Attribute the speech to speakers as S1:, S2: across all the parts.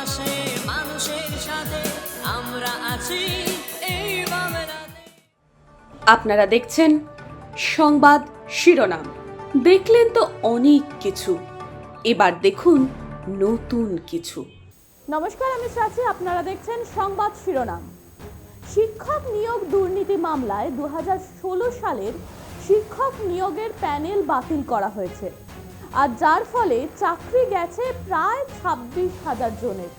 S1: পাশে মানুষের সাথে আমরা আছি এই বাংলাতে।
S2: আপনারা দেখছেন সংবাদ শিরোনাম। দেখলেন তো অনেক কিছু, এবার দেখুন নতুন কিছু।
S3: নমস্কার, আমি প্রাচী। আপনারা দেখছেন সংবাদ শিরোনাম। শিক্ষক নিয়োগ দুর্নীতি মামলায় 2016 সালের শিক্ষক নিয়োগের প্যানেল বাতিল করা হয়েছে, আর যার ফলে চাকরি গেছে প্রায় 26,000 জনের।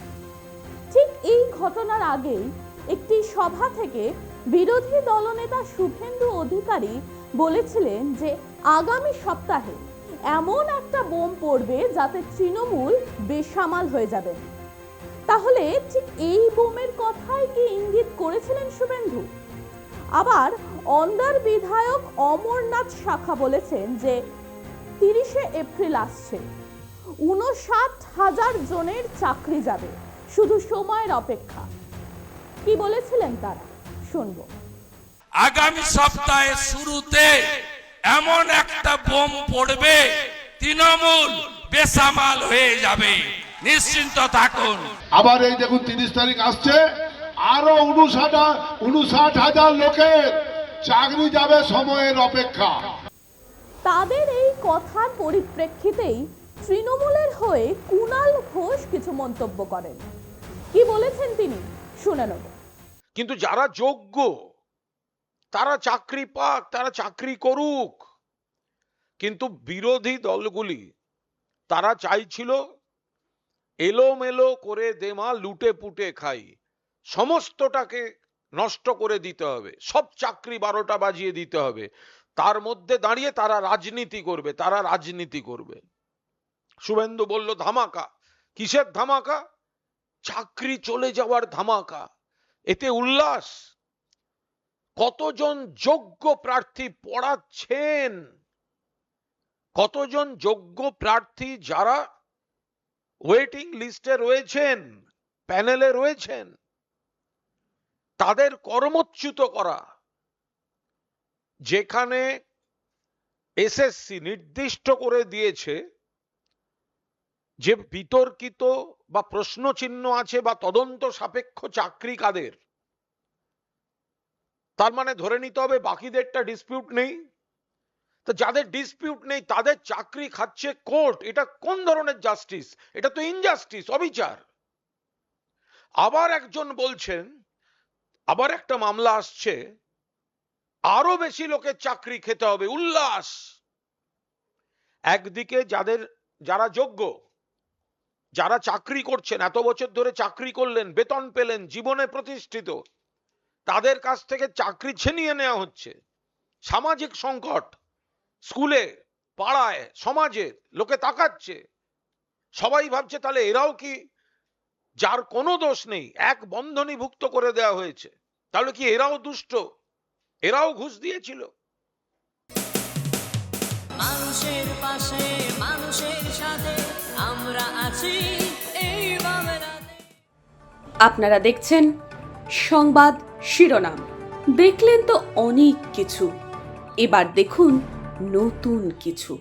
S3: ঠিক এই ঘটনার আগেই একটি সভা থেকে বিরোধী দলনেতা শুভেন্দু অধিকারী বলেছিলেন যে আগামী সপ্তাহে এমন একটা বোম পড়বে যাতে তৃণমূল বেসামাল হয়ে যাবে। তাহলে ঠিক এই বোমের কথাই কি ইঙ্গিত করেছিলেন শুভেন্দু? আবার অন্ডার বিধায়ক অমরনাথ শাখা বলেছেন যে 30শে এপ্রিল আসছে, 59,000 জনের চাকরি যাবে, শুধু সময়ের অপেক্ষা। কি বলেছিলেন তারা, শুনবো।
S4: আগামী সপ্তাহের শুরুতে এমন একটা বোম পড়বে, তৃণমূল বেসামাল হয়ে যাবে, নিশ্চিন্ত থাকুন।
S5: আবার এই দেখুন 30 তারিখ আসছে, আরো 59,000 লোকের চাকরি যাবে, সময়ের অপেক্ষা।
S3: তাদের এই কথার পরিপ্রেক্ষিতেই তৃণমূলের হয়ে কুণাল ঘোষ কিছু মন্তব্য করেন। কি বলেছেন তিনি, শুনে নেব।
S6: কিন্তু যারা যোগ্য তারা চাকরি পাক, তারা চাকরি করুক। কিন্তু বিরোধী দলগুলি তারা চাইছিল এলোমেলো করে দেমা লুটে পুটে খাই, সমস্তটাকে নষ্ট করে দিতে হবে, সব চাকরি 12টা বাজিয়ে দিতে হবে। তার মধ্যে দাঁড়িয়ে তারা রাজনীতি করবে। শুভেন্দু বলল ধামাকা। কিসের ধামাকা? চাকরি চলে যাওয়ার ধামাকা। এতে উল্লাস। কতজন যোগ্য প্রার্থী পড়াচ্ছেন, কতজন যোগ্য প্রার্থী যারা ওয়েটিং লিস্টে রয়েছেন, প্যানেলে রয়েছেন, তাদের কর্মচ্যুত করা। যেখানে এসএসসি নির্দিষ্ট করে দিয়েছে যে বিতর্কিত বা প্রশ্নচিহ্ন আছে বা তদন্ত সাপেক্ষ চাকরি কাদের, তার মানে ধরে নিতে হবে বাকিদেরটা ডিসপিউট নেই। তো যাদের ডিসপিউট নেই তাদের চাকরি খাচ্ছে কোর্ট। এটা কোন ধরনের জাস্টিস? এটা তো ইনজাস্টিস, অবিচার। আবার একজন বলছেন, আবার একটা মামলা আসছে, আরো বেশি লোকের চাকরি খেতে হবে, উল্লাস। একদিকে যারা যোগ্য, যারা চাকরি করছেন, এত বছর ধরে চাকরি করলেন, বেতন পেলেন, জীবনে প্রতিষ্ঠিত, তাদের কাছ থেকে চাকরি ছিনিয়ে নেওয়া হচ্ছে। সামাজিক সংকট, স্কুলে, পাড়ায়, সমাজে লোকে তাকাচ্ছে, সবাই ভাবছে তাহলে এরাও কি, যার কোনো দোষ নেই, এক বন্ধনীভুক্ত করে দেওয়া হয়েছে, তাহলে কি এরাও দুষ্ট, এরাও ঘুষ দিয়েছিল?
S1: মানুষের পাশে মানুষের সাথে আমরা আছি এই বাংলাতে।
S2: আপনারা দেখছেন সংবাদ শিরোনাম। দেখলেন তো অনেক কিছু, এবার দেখুন নতুন কিছু।